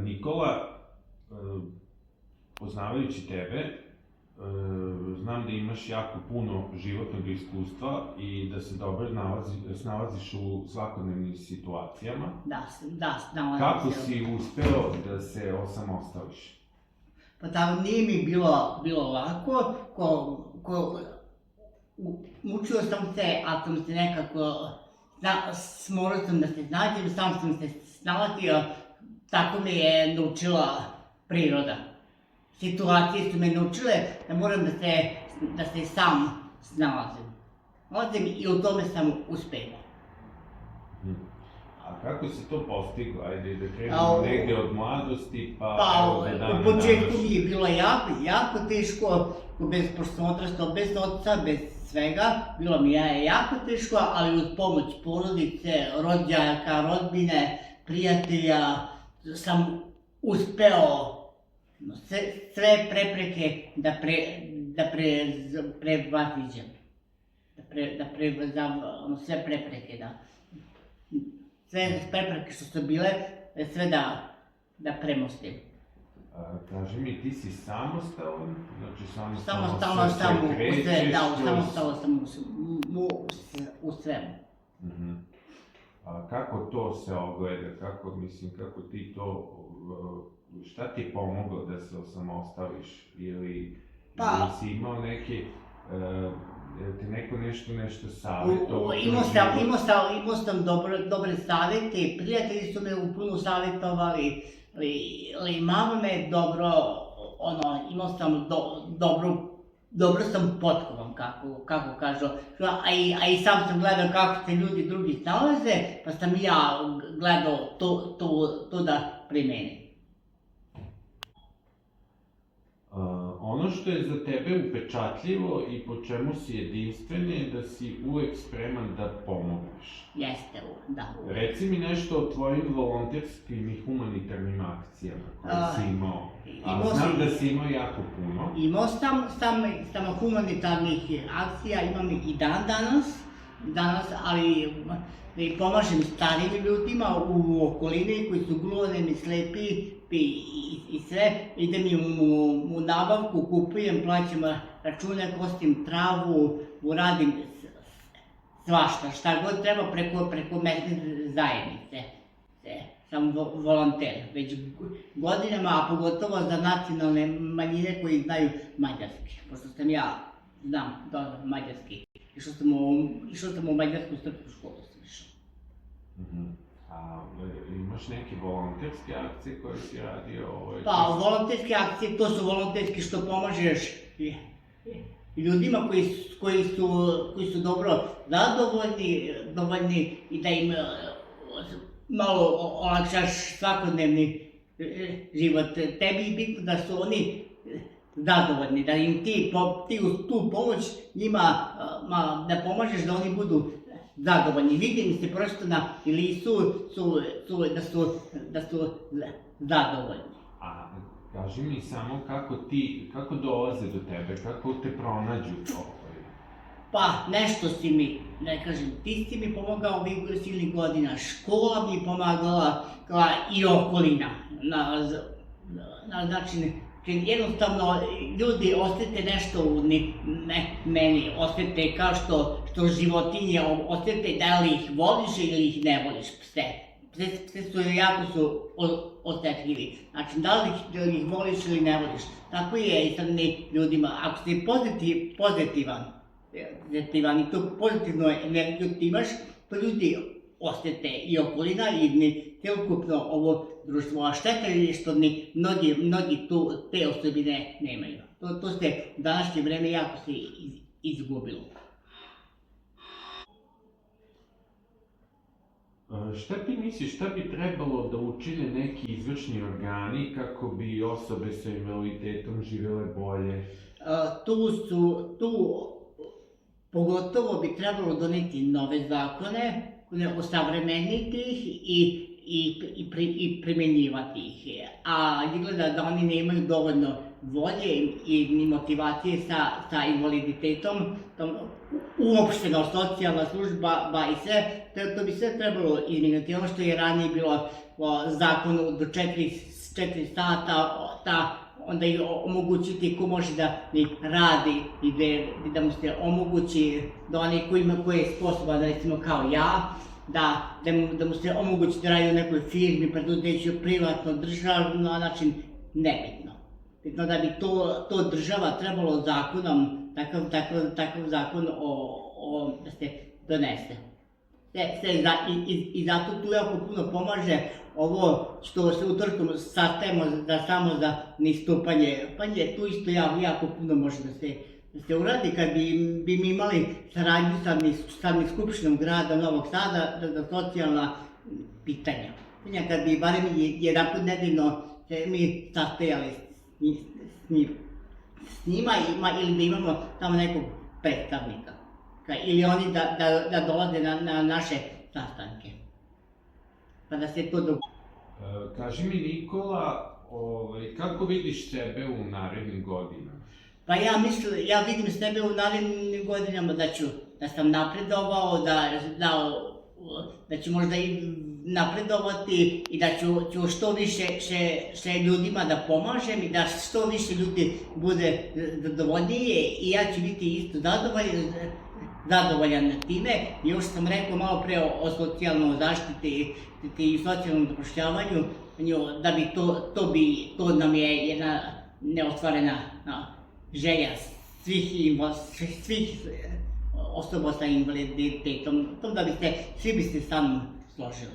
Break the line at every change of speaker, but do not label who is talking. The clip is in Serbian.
Nikola, poznavajući tebe, znam da imaš jako puno životnog iskustva i da se dobro snalaziš u svakodnevnim situacijama.
Da, snalazim se.
Kako si uspeo da se osamostališ?
Pa tako nije mi bilo lako, mučio sam se, ali sam se nekako, morao sam da se snađem, sam sam se snalazio, tako me je naučila priroda. Situacije su me naučile da moram da se sam snalazim. I u tome sam uspeo.
A kako se to postiglo? Ajde da krenemo negde od mladosti, pa evo do dana
u početku mi je bilo jako teško, pošto sam odrastao bez oca, bez svega, bilo mi je jako teško, ali uz pomoć porodice, rođaka, rodbine, prijatelja, sam uspeo sve prepreke da prevaziđem. Sve prepreke, da. Sve prepreke što su bile, sve da premostim.
Kaži mi, ti si samostalan? Znači
samostalno sam u sve, da, samostalno sam u svemu.
A kako to se ogleda? Kako ti to, šta ti je pomoglo da se osamostališ? Ili si imao neke, te neko nešto savjetovao?
Imao sam dobre savjete, prijatelji su me puno savjetovali, ali mama me dobro, imao sam dobro sam potkovan, kako kažu, a i sam sam gledao kako se ljudi drugi snalaze, pa sam i ja gledao to da primenim.
Ono što je za tebe upečatljivo i po čemu si jedinstven je da si uvek spreman da pomogneš.
Jeste, da.
Reci mi nešto o tvojim volonterskim i humanitarnim akcijama koje si imao. Znam da si imao jako puno.
Imao sam humanitarnih akcija, imam i danas, ali pomažem starijim ljudima u okolini koji su gluhonemi, slepi i sve. Idem im u nabavku, kupujem, plaćam račune, kostim travu, uradim svašta, šta god treba preko mesne zajednice. Sam volonter, već godinama, a pogotovo za nacionalne manjine koji znaju mađarski, pošto sam ja znam dobro mađarski. Išao sam u mađarsku srpsku školu sam išao.
A imaš neke volonterske akcije koje si radio?
Pa, volonterske akcije, to su volonterske što pomažeš ljudima koji su dobro zadovoljni i da im malo olakšaš svakodnevni život. Tebi je bitno da su oni zadovoljni, da im ti uz tu pomoć njima da pomažeš da oni budu zadovoljni. Vidim se prosto na listu da su zadovoljni.
A kaži mi samo kako dolaze do tebe, kako te pronađu to?
Pa, nešto si mi, ne kažem, ti si mi pomogao ovih silnih godina, škola mi pomagala i okolina. Znači, jednostavno, ljudi osjete nešto u meni, osjete kao što životinje osjete da li ih voliš ili ih ne voliš, pse. Pse su jako osjetljivi. Znači, da li ih voliš ili ne voliš. Tako je i sa ljudima. Ako si pozitivan i tu pozitivnu energiju ti imaš, to ljudi osjete i okolina i celokupno ovo društvo. A šteta je što mnogi te osobine nemaju. To se u današnje vreme jako se izgubilo.
Šta ti misliš, šta bi trebalo da učine neki izvršni organi kako bi osobe sa invaliditetom živele bolje?
Pogotovo bi trebalo doneti nove zakone, osavremeniti ih i primenjivati ih. A izgleda da oni nemaju volje i motivacije sa invaliditetom, uopšteno socijalna služba, i sve, to bi sve trebalo izmijeniti. Ono što je ranije bilo po zakonu do 4 sata, onda i omogućiti ko može da radi i da mu se omogući da onaj koji je sposoban, recimo kao ja, da mu se omogući da radi u nekoj firmi, preduzeću, privatno, državno, način nebitno. Bitno da bi to država trebalo zakonom, takav zakon da se donese. I zato tu jako puno pomaže ovo što se utorkom sastajemo samo za nastupanje. Tu isto jako puno može da se uradi kad bi mi imali saradnju sa skupštinom grada Novog Sada za socijalna pitanja. Kad bi barem jedanput nedeljno se mi sastajali s njima ili da imamo tamo nekog predstavnika. Ili oni da dolaze na naše sastanke. Pa da se to dogodi.
Kaži mi, Nikola, kako vidiš sebe u narednim godinama?
Pa ja vidim sebe u narednim godinama da sam napredovao, da ću možda i napredovati i da ću što više ljudima da pomažem i da što više ljudi bude zadovoljnije i ja ću biti isto zadovoljan time. I još sam rekao malo pre o socijalnoj zaštiti i socijalnom zapošljavanju, da bi to nam je jedna neostvarena želja svih osoba sa invaliditetom, da svi bi se sa mnom složili.